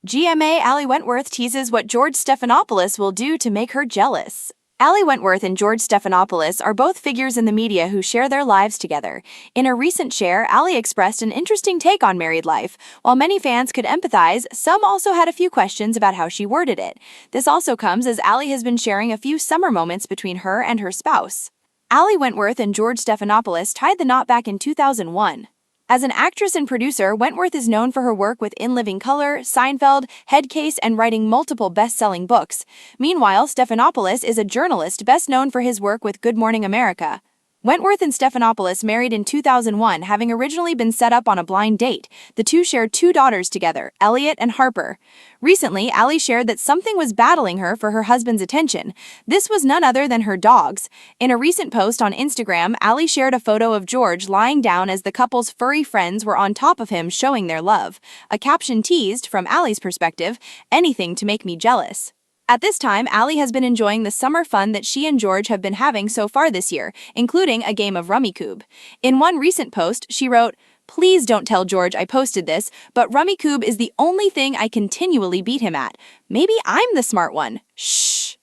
GMA Allie Wentworth teases what George Stephanopoulos will do to make her jealous. Allie Wentworth and George Stephanopoulos are both figures in the media who share their lives together. In a recent share, Allie expressed an interesting take on married life. While many fans could empathize, some also had a few questions about how she worded it. This also comes as Allie has been sharing a few summer moments between her and her spouse. Allie Wentworth and George Stephanopoulos tied the knot back in 2001. As an actress and producer, Wentworth is known for her work with In Living Color, Seinfeld, Headcase, and writing multiple best-selling books. Meanwhile, Stephanopoulos is a journalist best known for his work with Good Morning America. Wentworth and Stephanopoulos married in 2001, having originally been set up on a blind date. The two shared 2 daughters together, Elliott and Harper. Recently, Allie shared that something was battling her for her husband's attention. This was none other than her dogs. In a recent post on Instagram, Allie shared a photo of George lying down as the couple's furry friends were on top of him showing their love. A caption teased, from Allie's perspective, "Anything to make me jealous." At this time, Allie has been enjoying the summer fun that she and George have been having so far this year, including a game of Rummikub. In one recent post, she wrote, "Please don't tell George I posted this, but Rummikub is the only thing I continually beat him at. Maybe I'm the smart one. Shh."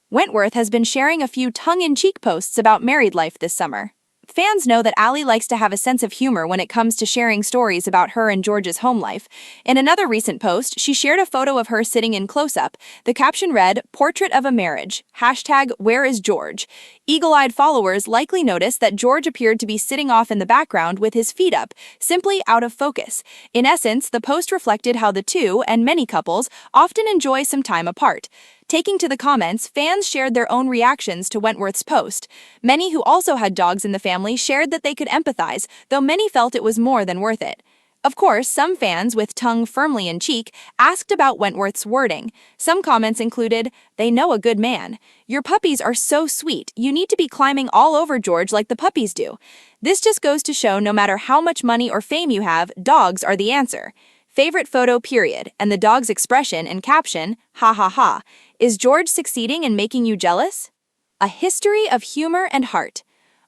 Wentworth has been sharing a few tongue-in-cheek posts about married life this summer. Fans know that Allie likes to have a sense of humor when it comes to sharing stories about her and George's home life. In another recent post, she shared a photo of her sitting in close-up. The caption read, "Portrait of a marriage. #Where is George?" Eagle-eyed followers likely noticed that George appeared to be sitting off in the background with his feet up, simply out of focus. In essence, the post reflected how the two, and many couples, often enjoy some time apart. Taking to the comments, fans shared their own reactions to Wentworth's post. Many who also had dogs in the family shared that they could empathize, though many felt it was more than worth it. Of course, some fans, with tongue firmly in cheek, asked about Wentworth's wording. Some comments included, "They know a good man. Your puppies are so sweet, you need to be climbing all over George like the puppies do." This just goes to show no matter how much money or fame you have, dogs are the answer. Favorite photo period, and the dog's expression and caption, "Ha ha ha." Is George succeeding in making you jealous? A history of humor and heart.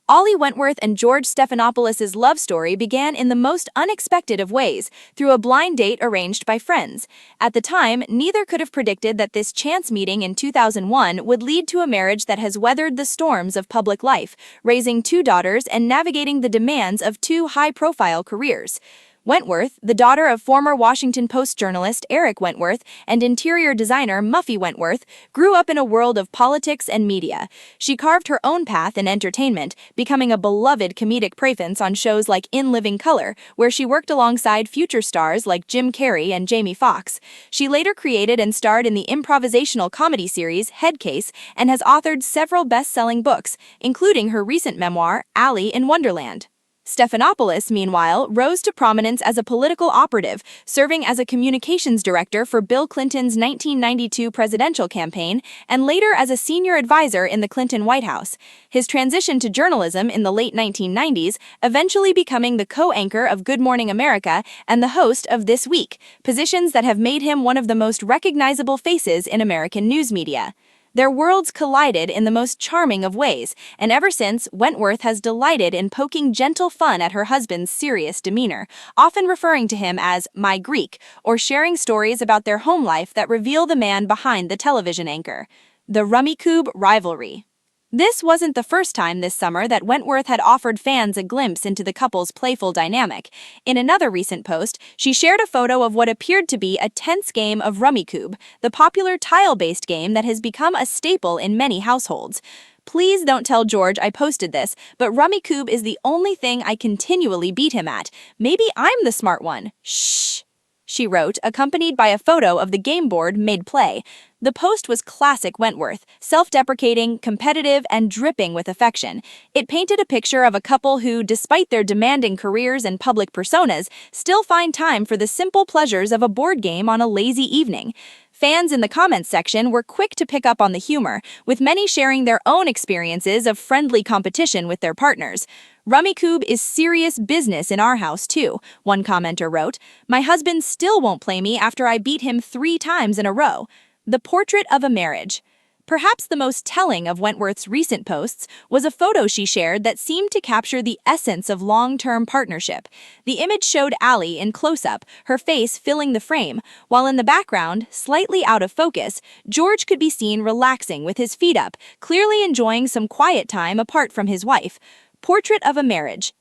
Allie Wentworth and George Stephanopoulos' love story began in the most unexpected of ways, through a blind date arranged by friends. At the time, neither could have predicted that this chance meeting in 2001 would lead to a marriage that has weathered the storms of public life, raising 2 daughters and navigating the demands of 2 high-profile careers. Wentworth, the daughter of former Washington Post journalist Eric Wentworth and interior designer Muffy Wentworth, grew up in a world of politics and media. She carved her own path in entertainment, becoming a beloved comedic presence on shows like In Living Color, where she worked alongside future stars like Jim Carrey and Jamie Foxx. She later created and starred in the improvisational comedy series Headcase and has authored several best-selling books, including her recent memoir, Allie in Wonderland. Stephanopoulos, meanwhile, rose to prominence as a political operative, serving as a communications director for Bill Clinton's 1992 presidential campaign and later as a senior advisor in the Clinton White House. His transition to journalism in the late 1990s, eventually becoming the co-anchor of Good Morning America and the host of This Week, positions that have made him one of the most recognizable faces in American news media. Their worlds collided in the most charming of ways, and ever since, Wentworth has delighted in poking gentle fun at her husband's serious demeanor, often referring to him as "my Greek," or sharing stories about their home life that reveal the man behind the television anchor. The Rummikub rivalry. This wasn't the first time this summer that Wentworth had offered fans a glimpse into the couple's playful dynamic. In another recent post, she shared a photo of what appeared to be a tense game of Rummikub, the popular tile-based game that has become a staple in many households. "Please don't tell George I posted this, but Rummikub is the only thing I continually beat him at. Maybe I'm the smart one. Shh," she wrote, accompanied by a photo of the game board mid-play. The post was classic Wentworth, self-deprecating, competitive, and dripping with affection. It painted a picture of a couple who, despite their demanding careers and public personas, still find time for the simple pleasures of a board game on a lazy evening. Fans in the comments section were quick to pick up on the humor, with many sharing their own experiences of friendly competition with their partners. "Rummikub is serious business in our house, too," one commenter wrote. "My husband still won't play me after I beat him 3 times in a row." The portrait of a marriage. Perhaps the most telling of Wentworth's recent posts was a photo she shared that seemed to capture the essence of long-term partnership. The image showed Allie in close-up, her face filling the frame, while in the background, slightly out of focus, George could be seen relaxing with his feet up, clearly enjoying some quiet time apart from his wife. "Portrait of a marriage.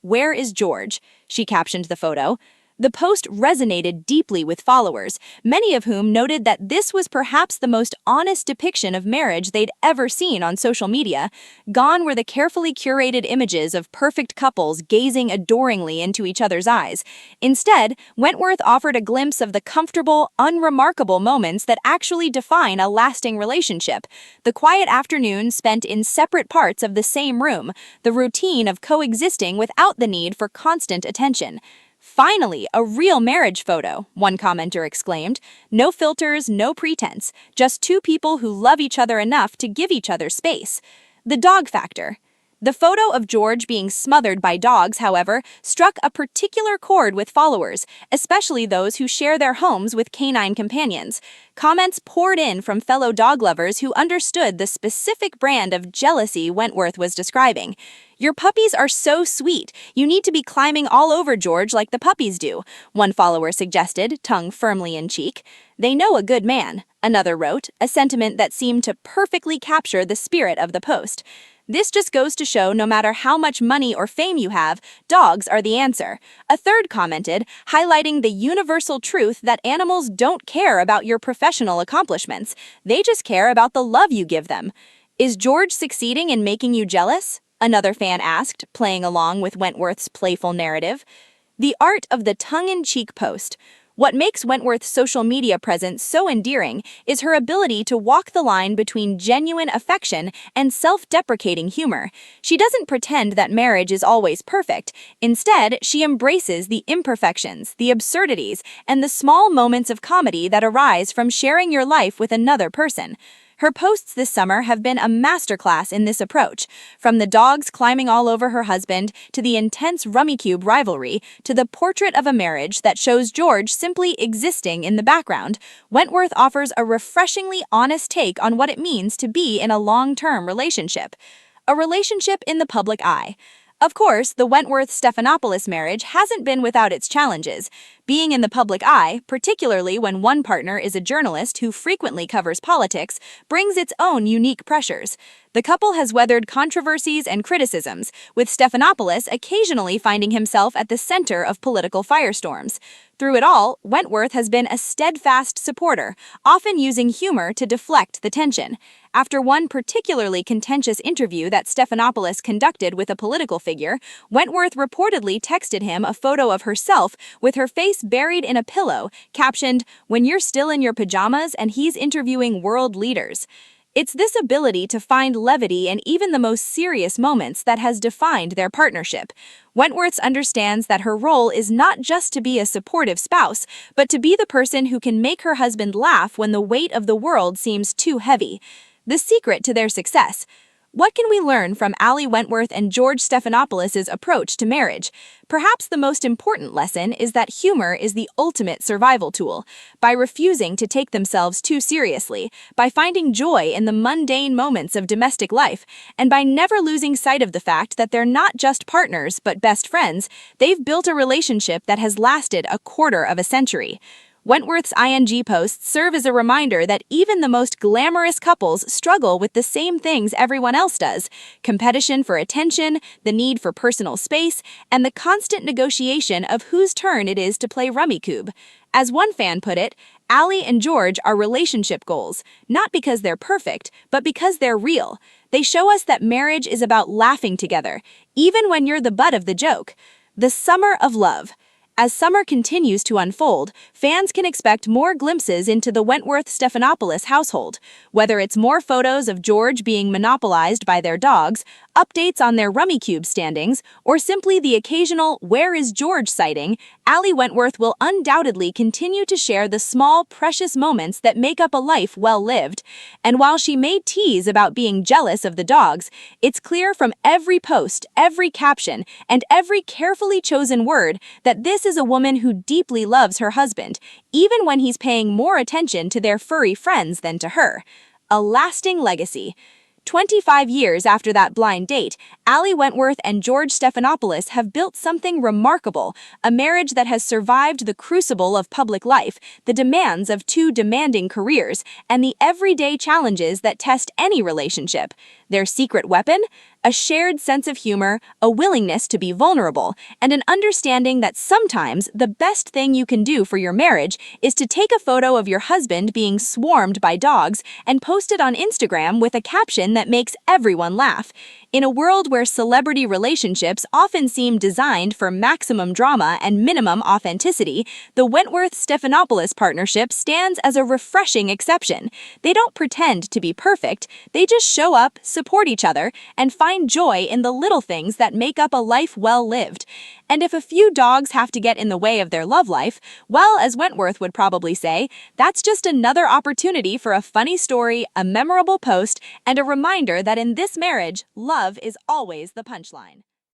#Where is George?" she captioned the photo. The post resonated deeply with followers, many of whom noted that this was perhaps the most honest depiction of marriage they'd ever seen on social media. Gone were the carefully curated images of perfect couples gazing adoringly into each other's eyes. Instead, Wentworth offered a glimpse of the comfortable, unremarkable moments that actually define a lasting relationship. The quiet afternoons spent in separate parts of the same room, the routine of coexisting without the need for constant attention. "Finally, a real marriage photo," one commenter exclaimed. "No filters, no pretense, just two people who love each other enough to give each other space." The dog factor. The photo of George being smothered by dogs, however, struck a particular chord with followers, especially those who share their homes with canine companions. Comments poured in from fellow dog lovers who understood the specific brand of jealousy Wentworth was describing. "Your puppies are so sweet. You need to be climbing all over George like the puppies do," one follower suggested, tongue firmly in cheek. "They know a good man," another wrote, a sentiment that seemed to perfectly capture the spirit of the post. "This just goes to show no matter how much money or fame you have, dogs are the answer," a third commented, highlighting the universal truth that animals don't care about your professional accomplishments. They just care about the love you give them. "Is George succeeding in making you jealous?" another fan asked, playing along with Wentworth's playful narrative. The art of the tongue-in-cheek post. What makes Wentworth's social media presence so endearing is her ability to walk the line between genuine affection and self-deprecating humor. She doesn't pretend that marriage is always perfect. Instead, she embraces the imperfections, the absurdities, and the small moments of comedy that arise from sharing your life with another person. Her posts this summer have been a masterclass in this approach, from the dogs climbing all over her husband to the intense Rummikub rivalry to the portrait of a marriage that shows George simply existing in the background. Wentworth offers a refreshingly honest take on what it means to be in a long-term relationship. A relationship in the public eye. Of course, the Wentworth-Stephanopoulos marriage hasn't been without its challenges. Being in the public eye, particularly when one partner is a journalist who frequently covers politics, brings its own unique pressures. The couple has weathered controversies and criticisms, with Stephanopoulos occasionally finding himself at the center of political firestorms. Through it all, Wentworth has been a steadfast supporter, often using humor to deflect the tension. After one particularly contentious interview that Stephanopoulos conducted with a political figure, Wentworth reportedly texted him a photo of herself with her face buried in a pillow, captioned, "When you're still in your pajamas and he's interviewing world leaders." It's this ability to find levity in even the most serious moments that has defined their partnership. Wentworth understands that her role is not just to be a supportive spouse, but to be the person who can make her husband laugh when the weight of the world seems too heavy. The secret to their success. What can we learn from Allie Wentworth and George Stephanopoulos' approach to marriage? Perhaps the most important lesson is that humor is the ultimate survival tool. By refusing to take themselves too seriously, by finding joy in the mundane moments of domestic life, and by never losing sight of the fact that they're not just partners but best friends, they've built a relationship that has lasted a quarter of a century. Wentworth's ING posts serve as a reminder that even the most glamorous couples struggle with the same things everyone else does: competition for attention, the need for personal space, and the constant negotiation of whose turn it is to play Rummikub. As one fan put it, Allie and George are relationship goals, not because they're perfect, but because they're real. They show us that marriage is about laughing together, even when you're the butt of the joke. The summer of love. As summer continues to unfold, fans can expect more glimpses into the Wentworth-Stephanopoulos household. Whether it's more photos of George being monopolized by their dogs, updates on their Rummikub standings, or simply the occasional "Where is George" sighting, Allie Wentworth will undoubtedly continue to share the small, precious moments that make up a life well lived. And while she may tease about being jealous of the dogs, it's clear from every post, every caption, and every carefully chosen word that this is a woman who deeply loves her husband, even when he's paying more attention to their furry friends than to her. A lasting legacy. 25 years after that blind date, Elliott Wentworth and George Stephanopoulos have built something remarkable, a marriage that has survived the crucible of public life, the demands of two demanding careers, and the everyday challenges that test any relationship. Their secret weapon? A shared sense of humor, a willingness to be vulnerable, and an understanding that sometimes the best thing you can do for your marriage is to take a photo of your husband being swarmed by dogs and post it on Instagram with a caption that makes everyone laugh. In a world where celebrity relationships often seem designed for maximum drama and minimum authenticity, the Wentworth-Stephanopoulos partnership stands as a refreshing exception. They don't pretend to be perfect, they just show up, support each other, and find joy in the little things that make up a life well lived. And if a few dogs have to get in the way of their love life, well, as Wentworth would probably say, that's just another opportunity for a funny story, a memorable post, and a reminder that in this marriage, love is always the punchline.